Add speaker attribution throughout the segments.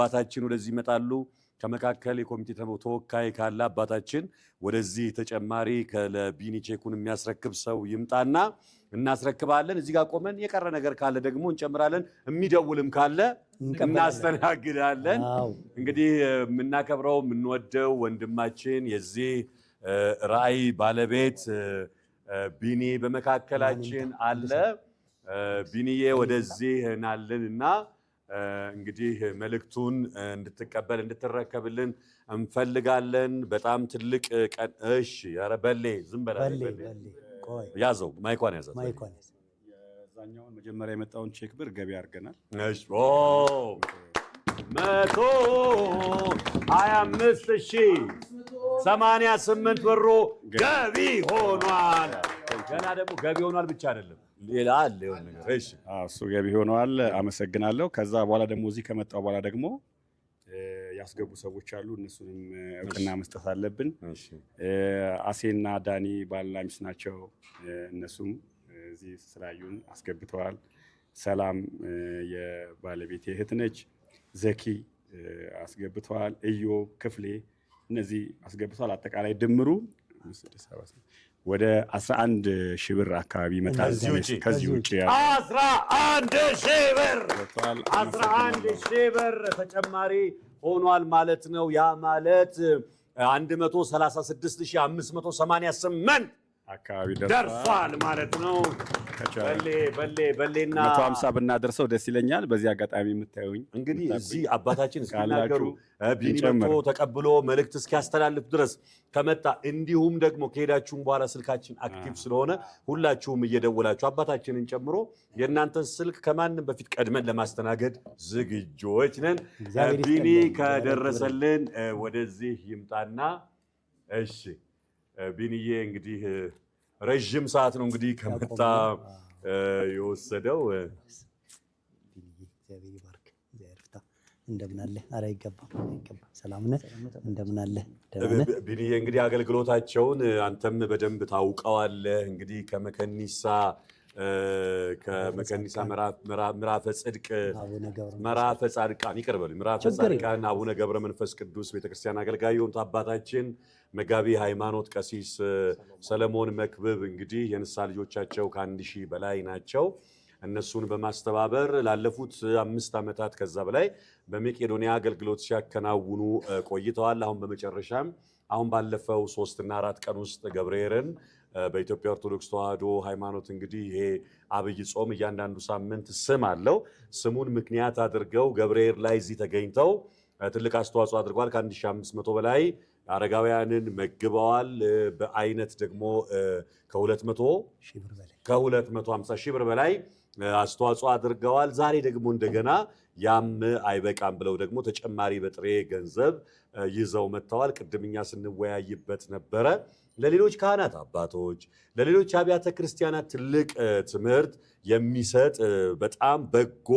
Speaker 1: አባታችን ወደዚህ ይመጣሉ። ከመካከል የኮሚቴ ተወካይ ካለ አባታችን ወደዚህ ተጨማሪ ለቢኒ ቼኩን የሚያስረክብ ሰው ይምጣና እናስረክባለን። እዚህ ጋር ቆመን የቀረ ነገር ካለ ደግሞ እንጨምራለን። የሚደውልም ካለ እናስተናግዳለን። እንግዲህ የምናከብረው የምንወደው ወንድማችን የዚህ ራዕይ ባለቤት ቢኒ በመካከላችን አለ። ቢኒዬ ወደዚህ ናልንና እንግዲህ መልእክቱን እንድትቀበል እንድትረከብልን እንፈልጋለን። በጣም ትልቅ ቀን። እሺ ኧረ በሌ ዝም በላ ያዘው ማይኳን ያዘው።
Speaker 2: የዛኛውን መጀመሪያ የመጣውን ቼክ ብር ገቢ አድርገናል።
Speaker 1: እሺ 125,088 ብሩ ገቢ ሆኗል። ገና ደግሞ ገቢ ሆኗል ብቻ አይደለም ሌላ አለ የሆነ ነገር። እሺ
Speaker 2: እሱ ገቢ ሆኗል። አመሰግናለሁ። ከዛ በኋላ ደግሞ እዚህ ከመጣው በኋላ ደግሞ ያስገቡ ሰዎች አሉ። እነሱንም እውቅና መስጠት አለብን። አሴና ዳኒ ባልና ሚስት ናቸው። እነሱም እዚህ ስላዩን አስገብተዋል። ሰላም የባለቤቴ እህት ነች። ዘኪ አስገብተዋል። እዮ ክፍሌ እነዚህ አስገብተዋል። አጠቃላይ ድምሩ ወደ 11,000 ብር አካባቢ ይመጣል። ከዚህ ውጪ
Speaker 1: 11,000 ብር 11,000 ብር ተጨማሪ ሆኗል ማለት ነው። ያ ማለት 136,588 አካባቢ ደርሷል ማለት ነው። በሌና
Speaker 2: 150 ብናደርሰው ደስ ይለኛል። በዚህ አጋጣሚ የምታዩኝ
Speaker 1: እንግዲህ እዚህ አባታችን እስኪናገሩ ቢኒ መጥቶ ተቀብሎ መልእክት እስኪያስተላልፍ ድረስ ከመጣ እንዲሁም ደግሞ ከሄዳችሁም በኋላ ስልካችን አክቲቭ ስለሆነ ሁላችሁም እየደወላችሁ አባታችንን ጨምሮ የእናንተን ስልክ ከማንም በፊት ቀድመን ለማስተናገድ ዝግጆች ነን። ቢኒ ከደረሰልን ወደዚህ ይምጣና እሺ ቢኒዬ እንግዲህ ረጅም ሰዓት ነው እንግዲህ ከመጣ የወሰደው።
Speaker 3: እግዚአብሔር ይባርክ። እግዚአብሔር ይፍታ። እንደምን አለ? ኧረ አይገባም አይገባም። ሰላም ነህ? እንደምን አለ?
Speaker 1: ቢኒዬ እንግዲህ አገልግሎታቸውን አንተም በደንብ ታውቀዋለህ። እንግዲህ ከመከኒሳ ምዕራፈ ጽድቅ ምዕራፈ ጻድቃን ይቅር በሉኝ ምዕራፈ ጻድቃን አቡነ ገብረ መንፈስ ቅዱስ ቤተክርስቲያን አገልጋይ የሆኑት አባታችን መጋቢ ሃይማኖት ቀሲስ ሰለሞን መክብብ እንግዲህ የንስሐ ልጆቻቸው ከ1,000 በላይ ናቸው። እነሱን በማስተባበር ላለፉት 5 ዓመታት ከዛ በላይ በመቄዶንያ አገልግሎት ሲያከናውኑ ቆይተዋል። አሁን በመጨረሻም አሁን ባለፈው 3 እና 4 ቀን ውስጥ ገብርኤልን በኢትዮጵያ ኦርቶዶክስ ተዋሕዶ ሃይማኖት እንግዲህ ይሄ አብይ ጾም እያንዳንዱ ሳምንት ስም አለው። ስሙን ምክንያት አድርገው ገብርኤል ላይ እዚህ ተገኝተው ትልቅ አስተዋጽኦ አድርገዋል። ከ1,500 በላይ አረጋውያንን መግበዋል። በአይነት ደግሞ ከ250,000 ብር በላይ አስተዋጽኦ አድርገዋል። ዛሬ ደግሞ እንደገና ያም አይበቃም ብለው ደግሞ ተጨማሪ በጥሬ ገንዘብ ይዘው መጥተዋል። ቅድምኛ ስንወያይበት ነበረ። ለሌሎች ካህናት አባቶች፣ ለሌሎች አብያተ ክርስቲያናት ትልቅ ትምህርት የሚሰጥ በጣም በጎ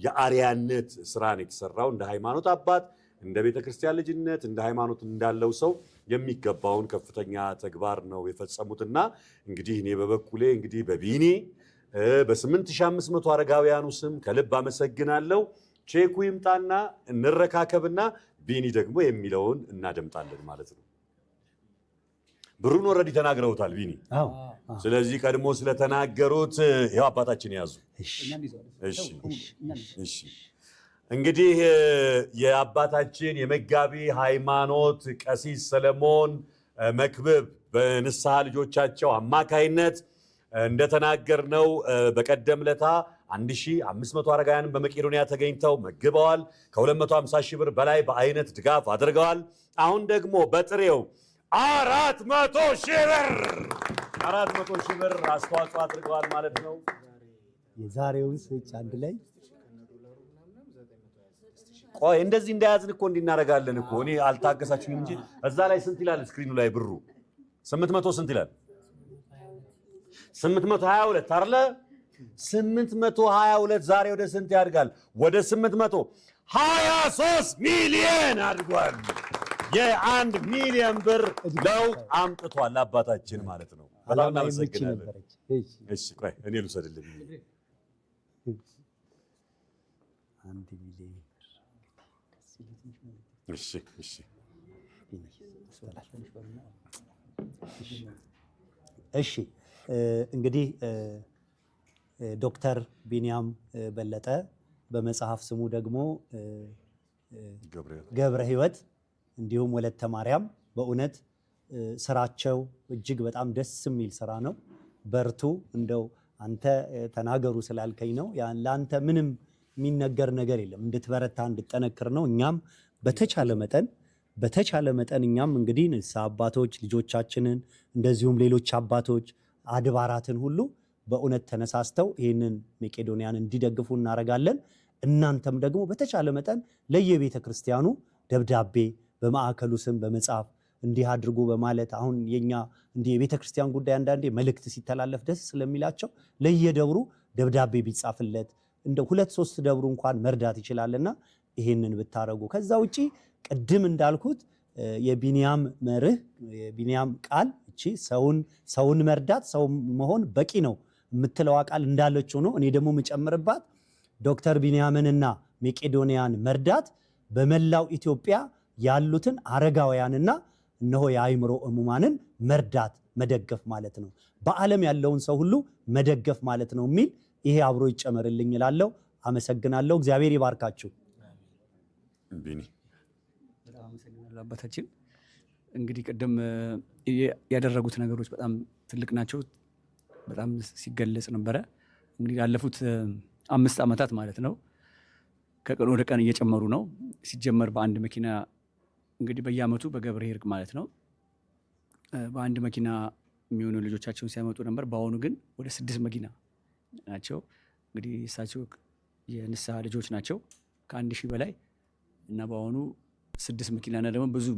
Speaker 1: የአርያነት ስራን የተሰራው እንደ ሃይማኖት አባት፣ እንደ ቤተ ክርስቲያን ልጅነት፣ እንደ ሃይማኖት እንዳለው ሰው የሚገባውን ከፍተኛ ተግባር ነው የፈጸሙትና እንግዲህ እኔ በበኩሌ እንግዲህ በቢኒ በ8,500 አረጋውያኑ ስም ከልብ አመሰግናለሁ። ቼኩ ይምጣና እንረካከብና ቢኒ ደግሞ የሚለውን እናደምጣለን ማለት ነው። ብሩን ወረዲ ተናግረውታል ቢኒ። ስለዚህ ቀድሞ ስለተናገሩት ይኸው አባታችን ያዙ። እሺ እንግዲህ የአባታችን የመጋቢ ሃይማኖት ቀሲስ ሰለሞን መክብብ በንስሐ ልጆቻቸው አማካይነት እንደተናገርነው በቀደም ለታ 1,500 አረጋውያንን በመቄዶንያ ተገኝተው መግበዋል። ከ250,000 ብር በላይ በአይነት ድጋፍ አድርገዋል። አሁን ደግሞ በጥሬው 400,000 ብር አስተዋጽኦ አድርገዋል ማለት ነው።
Speaker 3: የዛሬውን ስጭ አንድ ላይ
Speaker 1: ቆይ እንደዚህ እንዳያዝን እኮ እንዲናረጋለን እኮ እኔ አልታገሳችሁም እንጂ እዛ ላይ ስንት ይላል ስክሪኑ ላይ ብሩ 800 ስንት ይላል 822 አይደለ 822 ዛሬ ወደ ስንት ያድጋል ወደ 823 ሚሊዮን አድጓል የ1 ሚሊዮን ብር ለውጥ አምጥቷል አባታችን ማለት ነው በጣም እናመሰግናለን እሺ ቆይ እኔ ልውሰድልኝ 1 ሚሊዮን እሺ እሺ
Speaker 3: እሺ እንግዲህ ዶክተር ቢንያም በለጠ በመጽሐፍ ስሙ ደግሞ ገብረ ሕይወት እንዲሁም ወለተ ማርያም በእውነት ስራቸው እጅግ በጣም ደስ የሚል ስራ ነው። በርቱ። እንደው አንተ ተናገሩ ስላልከኝ ነው። ለአንተ ምንም የሚነገር ነገር የለም። እንድትበረታ እንድጠነክር ነው። እኛም በተቻለ መጠን እኛም እንግዲህ ንስሐ አባቶች ልጆቻችንን እንደዚሁም ሌሎች አባቶች አድባራትን ሁሉ በእውነት ተነሳስተው ይህንን መቄዶንያን እንዲደግፉ እናደርጋለን። እናንተም ደግሞ በተቻለ መጠን ለየቤተ ክርስቲያኑ ደብዳቤ በማዕከሉ ስም በመጻፍ እንዲህ አድርጉ በማለት አሁን የኛ እንዲህ የቤተ ክርስቲያን ጉዳይ አንዳንዴ መልእክት ሲተላለፍ ደስ ስለሚላቸው ለየደብሩ ደብዳቤ ቢጻፍለት እንደ 2-3 ደብሩ እንኳን መርዳት ይችላልና ይሄንን ብታረጉ። ከዛ ውጪ ቅድም እንዳልኩት የቢንያም መርህ የቢንያም ቃል እቺ ሰውን መርዳት ሰው መሆን በቂ ነው የምትለው ቃል እንዳለችው ነው። እኔ ደግሞ የምጨምርባት ዶክተር ቢንያምንና መቄዶንያን መርዳት በመላው ኢትዮጵያ ያሉትን አረጋውያንና እነሆ የአእምሮ ሕሙማንን መርዳት መደገፍ ማለት ነው። በዓለም ያለውን ሰው ሁሉ መደገፍ ማለት ነው የሚል ይሄ አብሮ ይጨመርልኝ እላለሁ። አመሰግናለሁ። እግዚአብሔር ይባርካችሁ።
Speaker 1: ቢኒ
Speaker 4: በጣም አመሰግናለሁ አባታችን። እንግዲህ ቅድም ያደረጉት ነገሮች በጣም ትልቅ ናቸው። በጣም ሲገለጽ ነበረ። እንግዲህ ያለፉት 5 ዓመታት ማለት ነው ከቀን ወደ ቀን እየጨመሩ ነው። ሲጀመር በአንድ መኪና እንግዲህ በየዓመቱ በገብረ ሕይወት ማለት ነው በአንድ መኪና የሚሆኑ ልጆቻቸውን ሲያመጡ ነበር። በአሁኑ ግን ወደ 6 መኪና ናቸው። እንግዲህ እሳቸው የንስሐ ልጆች ናቸው ከ1000 በላይ እና በአሁኑ 6 መኪናና ደግሞ ብዙ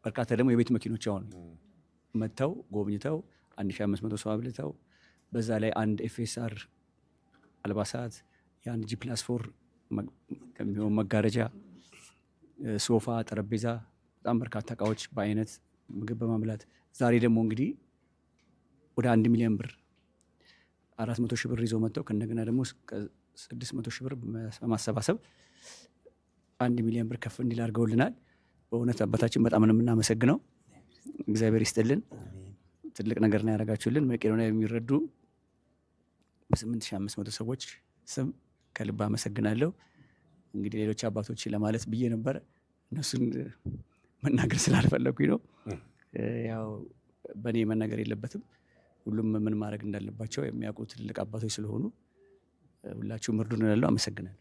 Speaker 4: በርካታ ደግሞ የቤት መኪኖች አሁን መጥተው ጎብኝተው 1500 ሰው አብልተው በዛ ላይ አንድ ኤፍኤስአር አልባሳት የአንድ G+4 ከሚሆን መጋረጃ፣ ሶፋ፣ ጠረጴዛ በጣም በርካታ እቃዎች በአይነት ምግብ በማምላት ዛሬ ደግሞ እንግዲህ ወደ 1 ሚሊዮን ብር 400 ሺህ ብር ይዘው መጥተው ከእንደገና ደግሞ 600 ሺህ ብር በማሰባሰብ 1 ሚሊዮን ብር ከፍ እንዲል አድርገውልናል። በእውነት አባታችን በጣም ነው የምናመሰግነው። እግዚአብሔር ይስጥልን። ትልቅ ነገር ነው ያደረጋችሁልን። መቄዶንያ የሚረዱ በ8500 ሰዎች ስም ከልብ አመሰግናለሁ። እንግዲህ ሌሎች አባቶች ለማለት ብዬ ነበር፣ እነሱን መናገር ስላልፈለኩኝ ነው። ያው በእኔ መናገር የለበትም። ሁሉም ምን ማድረግ እንዳለባቸው የሚያውቁ ትልቅ አባቶች ስለሆኑ ሁላችሁም እርዱን እላለሁ። አመሰግናለሁ።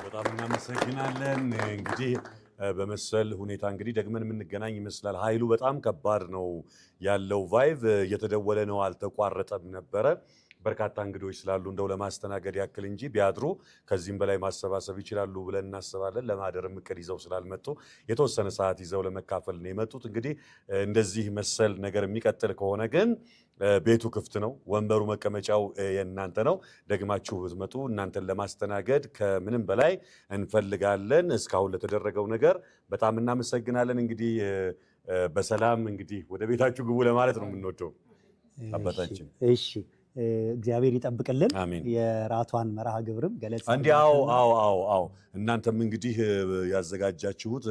Speaker 1: በጣም እናመሰግናለን። እንግዲህ በመሰል ሁኔታ እንግዲህ ደግመን የምንገናኝ ይመስላል። ኃይሉ በጣም ከባድ ነው ያለው ቫይቭ እየተደወለ ነው፣ አልተቋረጠም ነበረ። በርካታ እንግዶች ስላሉ እንደው ለማስተናገድ ያክል እንጂ ቢያድሩ ከዚህም በላይ ማሰባሰብ ይችላሉ ብለን እናስባለን። ለማደርም እቅድ ይዘው ስላልመጡ የተወሰነ ሰዓት ይዘው ለመካፈል ነው የመጡት። እንግዲህ እንደዚህ መሰል ነገር የሚቀጥል ከሆነ ግን ቤቱ ክፍት ነው፣ ወንበሩ መቀመጫው የእናንተ ነው። ደግማችሁ ብትመጡ እናንተን ለማስተናገድ ከምንም በላይ እንፈልጋለን። እስካሁን ለተደረገው ነገር በጣም እናመሰግናለን። እንግዲህ በሰላም እንግዲህ ወደ ቤታችሁ ግቡ ለማለት ነው የምንወደው አባታችን።
Speaker 3: እሺ እግዚአብሔር ይጠብቅልን።
Speaker 1: አሜን።
Speaker 3: የራቷን መርሃ ግብርም ገለጽ
Speaker 1: አዎ እናንተም እንግዲህ ያዘጋጃችሁት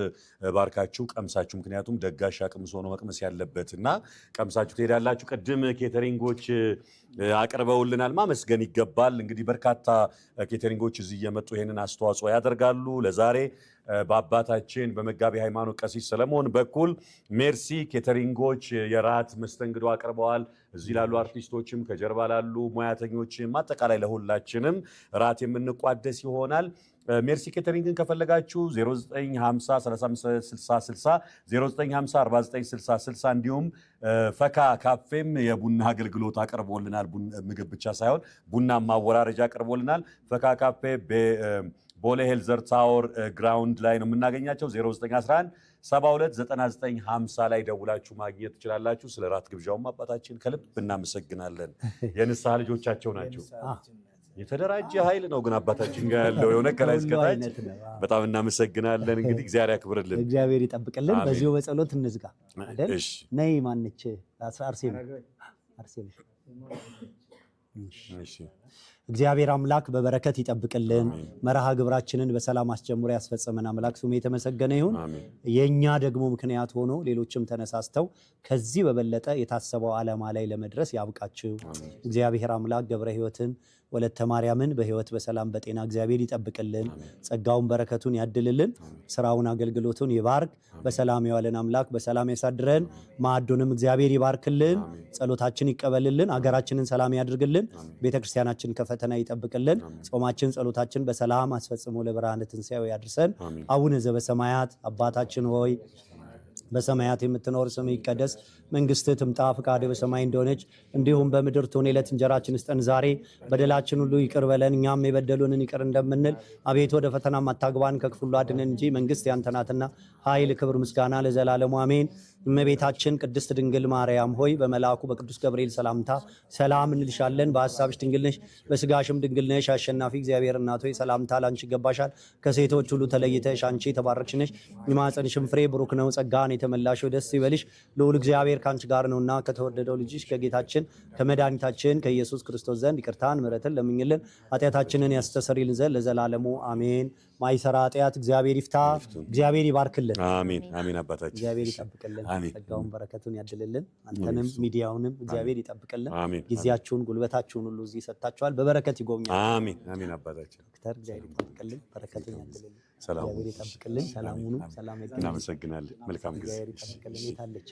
Speaker 1: ባርካችሁ ቀምሳችሁ፣ ምክንያቱም ደጋሽ አቅምሶ ነው መቅመስ ያለበት እና ቀምሳችሁ ትሄዳላችሁ። ቅድም ኬተሪንጎች አቅርበውልናል፣ ማመስገን ይገባል። እንግዲህ በርካታ ኬተሪንጎች እዚህ እየመጡ ይሄንን አስተዋጽኦ ያደርጋሉ። ለዛሬ በአባታችን በመጋቢ ሃይማኖት ቀሲስ ሰለሞን በኩል ሜርሲ ኬተሪንጎች የራት መስተንግዶ አቅርበዋል። እዚህ ላሉ አርቲስቶችም ከጀርባ ላሉ ሙያተኞችም አጠቃላይ ለሁላችንም ራት የምንቋደስ ይሆናል። ሜርሲ ኬተሪንግን ከፈለጋችሁ 0950356060 0950496060 እንዲሁም ፈካ ካፌም የቡና አገልግሎት አቅርቦልናል። ምግብ ብቻ ሳይሆን ቡና ማወራረጃ አቅርቦልናል። ፈካ ካፌ ቦሌ ሄልዘር ታወር ግራውንድ ላይ ነው የምናገኛቸው። 0911729950 ላይ ደውላችሁ ማግኘት ትችላላችሁ። ስለ ራት ግብዣውም አባታችን ከልብ እናመሰግናለን። የንስሐ ልጆቻቸው ናቸው። የተደራጀ ኃይል ነው ግን አባታችን ጋር ያለው የሆነ ከላይ እስከታች በጣም እናመሰግናለን። እንግዲህ እግዚአብሔር ያክብርልን፣ እግዚአብሔር
Speaker 3: ይጠብቅልን። በዚሁ በጸሎት እንዝጋ አይደል? ነይ ማነች? አርሴማ። እግዚአብሔር አምላክ በበረከት ይጠብቅልን። መርሃ ግብራችንን በሰላም አስጀምሮ ያስፈጸመን አምላክ ስሙ የተመሰገነ ይሁን። የኛ ደግሞ ምክንያት ሆኖ ሌሎችም ተነሳስተው ከዚህ በበለጠ የታሰበው ዓላማ ላይ ለመድረስ ያብቃችሁ። እግዚአብሔር አምላክ ገብረ ሕይወትን ወለተ ማርያምን በሕይወት በሰላም በጤና እግዚአብሔር ይጠብቅልን። ጸጋውን በረከቱን ያድልልን። ስራውን አገልግሎቱን ይባርክ። በሰላም የዋለን አምላክ በሰላም ያሳድረን። ማዕዱንም እግዚአብሔር ይባርክልን። ጸሎታችን ይቀበልልን። አገራችንን ሰላም ያድርግልን። ቤተክርስቲያናችን ከፈተና ይጠብቅልን። ጾማችን ጸሎታችን በሰላም አስፈጽሞ ለብርሃነ ትንሣኤው ያድርሰን። አቡነ ዘበሰማያት አባታችን ሆይ በሰማያት የምትኖር ስምህ ይቀደስ፣ መንግስትህ ትምጣ፣ ፈቃድህ በሰማይ እንደሆነች እንዲሁም በምድር ትሁን። የዕለት እንጀራችንን ስጠን ዛሬ፣ በደላችን ሁሉ ይቅር በለን እኛም የበደሉንን ይቅር እንደምንል፣ አቤቱ ወደ ፈተናም አታግባን ከክፉ ሁሉ አድነን እንጂ መንግስት ያንተ ናትና ኃይል፣ ክብር፣ ምስጋና ለዘላለሙ አሜን። እመቤታችን ቅድስት ድንግል ማርያም ሆይ በመልአኩ በቅዱስ ገብርኤል ሰላምታ ሰላም እንልሻለን። በሐሳብሽ ድንግል ነሽ፣ በስጋሽም ድንግል ነሽ። አሸናፊ እግዚአብሔር እናት ሆይ ሰላምታ ላንቺ ይገባሻል። ከሴቶች ሁሉ ተለይተሽ አንቺ የተባረክሽ ነሽ፣ የማኅፀንሽም ፍሬ ብሩክ ነው። ጸጋን የተመላሽ ደስ ይበልሽ፣ ልዑል እግዚአብሔር ከአንቺ ጋር ነውና ከተወደደው ልጅሽ ከጌታችን ከመድኃኒታችን ከኢየሱስ ክርስቶስ ዘንድ ይቅርታን ምሕረትን ለምኝልን ኃጢአታችንን ያስተሰርይልን ዘንድ ለዘላለሙ አሜን። ማይሰራ ኃጢአት እግዚአብሔር ይፍታ። እግዚአብሔር ይባርክልን።
Speaker 1: አሜን አሜን። አባታችን
Speaker 3: እግዚአብሔር ይጠብቅልን። ጸጋውን በረከቱን ያድልልን። አንተንም ሚዲያውንም እግዚአብሔር ይጠብቅልን። ጊዜያችሁን ጉልበታችሁን ሁሉ እዚህ ሰጥታችኋል። በበረከት ይጎብኛል።
Speaker 1: አሜን አሜን። አባታችን
Speaker 3: ዶክተር እግዚአብሔር ይጠብቅልን። በረከቱን ያድልልን።
Speaker 1: ሰላም
Speaker 3: እግዚአብሔር ይጠብቅልን። ሰላሙኑ ሰላም ያገናኝ።
Speaker 1: እናመሰግናለን። መልካም ጊዜ።
Speaker 3: እግዚአብሔር ይጠብቅልን። የታለች